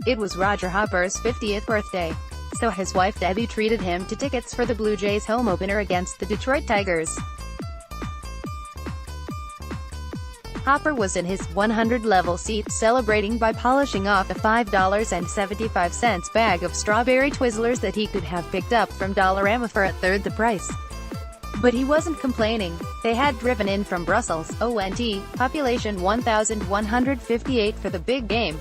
It was Roger Hopper's 50th birthday, so his wife Debbie treated him to tickets for the Blue Jays home opener against the Detroit Tigers. Hopper was in his 100-level seat celebrating by polishing off a $5.75 bag of strawberry Twizzlers that he could have picked up from Dollarama for a third the price. But he wasn't complaining. They had driven in from Brussels, ONT, population 1,158 for the big game.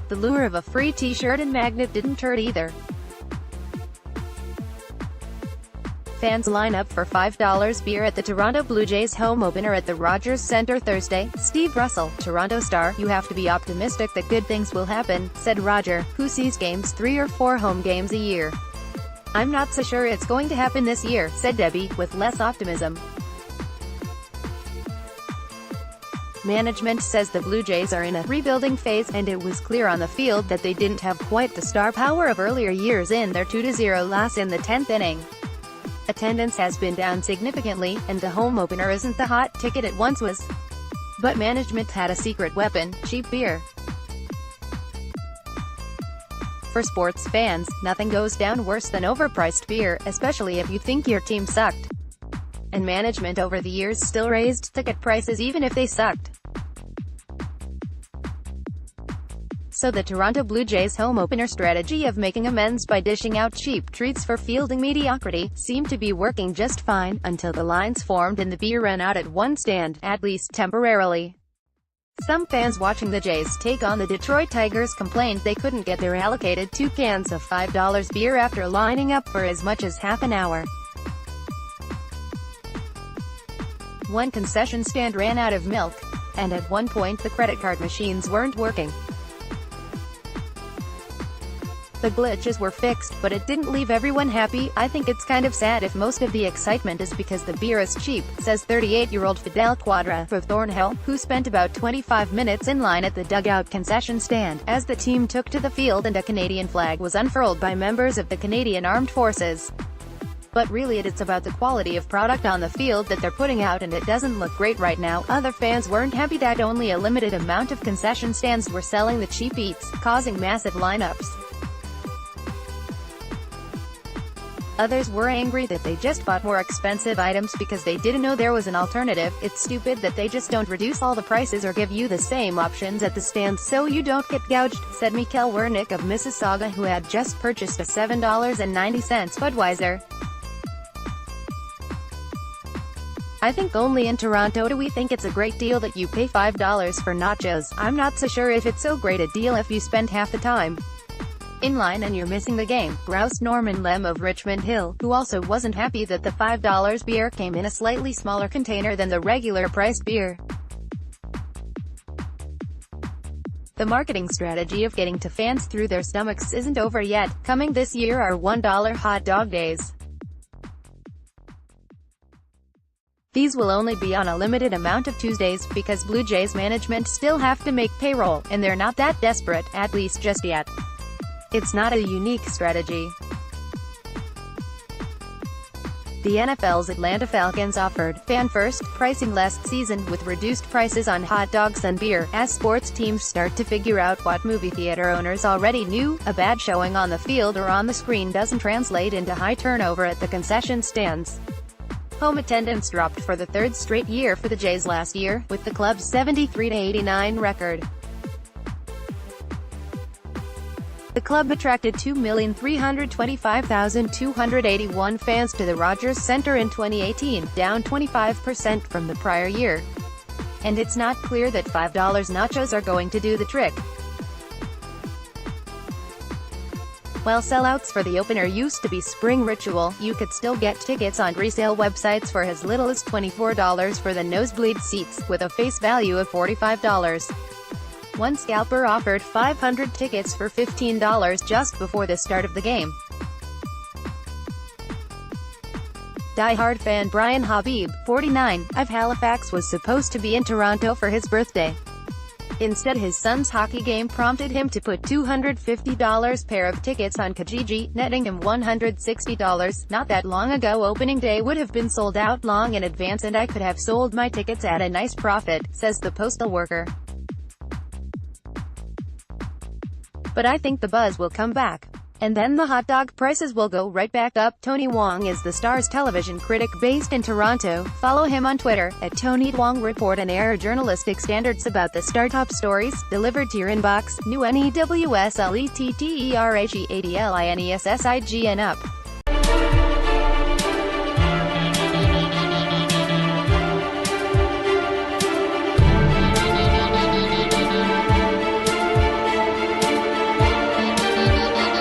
The lure of a free t-shirt and magnet didn't hurt either. Fans line up for $5 beer at the Toronto Blue Jays home opener at the Rogers Centre Thursday. Steve Russell, Toronto Star, "You have to be optimistic that good things will happen," said Roger, who sees games 3 or 4 home games a year. "I'm not so sure it's going to happen this year," said Debbie, with less optimism. Management says the Blue Jays are in a rebuilding phase, and it was clear on the field that they didn't have quite the star power of earlier years in their 2-0 loss in the 10th inning. Attendance has been down significantly, and the home opener isn't the hot ticket it once was. But management had a secret weapon: cheap beer. For sports fans, nothing goes down worse than overpriced beer, especially if you think your team sucked. And management over the years still raised ticket prices even if they sucked. So the Toronto Blue Jays home opener strategy of making amends by dishing out cheap treats for fielding mediocrity seemed to be working just fine, until the lines formed and the beer ran out at one stand, at least temporarily. Some fans watching the Jays take on the Detroit Tigers complained they couldn't get their allocated 2 cans of $5 beer after lining up for as much as half an hour. One concession stand ran out of milk, and at one point the credit card machines weren't working. The glitches were fixed, but it didn't leave everyone happy. "I think it's kind of sad if most of the excitement is because the beer is cheap," says 38-year-old Fidel Quadra of Thornhill, who spent about 25 minutes in line at the dugout concession stand, as the team took to the field and a Canadian flag was unfurled by members of the Canadian Armed Forces. "But really it's about the quality of product on the field that they're putting out, and it doesn't look great right now." Other fans weren't happy that only a limited amount of concession stands were selling the cheap eats, causing massive lineups. Others were angry that they just bought more expensive items because they didn't know there was an alternative. "It's stupid that they just don't reduce all the prices or give you the same options at the stands so you don't get gouged," said Mikel Wernick of Mississauga, who had just purchased a $7.90 Budweiser. "I think only in Toronto do we think it's a great deal that you pay $5 for nachos. I'm not so sure if it's so great a deal if you spend half the time in line and you're missing the game," groused Norman Lem of Richmond Hill, who also wasn't happy that the $5 beer came in a slightly smaller container than the regular priced beer. The marketing strategy of getting to fans through their stomachs isn't over yet. Coming this year are $1 hot dog days. These will only be on a limited amount of Tuesdays, because Blue Jays management still have to make payroll, and they're not that desperate, at least just yet. It's not a unique strategy. The NFL's Atlanta Falcons offered fan-first pricing last season, with reduced prices on hot dogs and beer, as sports teams start to figure out what movie theater owners already knew: a bad showing on the field or on the screen doesn't translate into high turnover at the concession stands. Home attendance dropped for the 3rd straight year for the Jays last year, with the club's 73-89 record. The club attracted 2,325,281 fans to the Rogers Centre in 2018, down 25% from the prior year. And it's not clear that $5 nachos are going to do the trick. While sellouts for the opener used to be spring ritual, you could still get tickets on resale websites for as little as $24 for the nosebleed seats, with a face value of $45. One scalper offered 500 tickets for $15 just before the start of the game. Die-hard fan Brian Habib, 49, of Halifax, was supposed to be in Toronto for his birthday. Instead, his son's hockey game prompted him to put $250 pair of tickets on Kijiji, netting him $160. "Not that long ago opening day would have been sold out long in advance and I could have sold my tickets at a nice profit," says the postal worker. but I think the buzz will come back. And then the hot dog prices will go right back up. Tony Wong is the Star's television critic based in Toronto. Follow him on Twitter, at Tony Wong. Report and air journalistic standards about the Star top stories, delivered to your inbox. New NEWSLETTERAGADLINESSIGN up.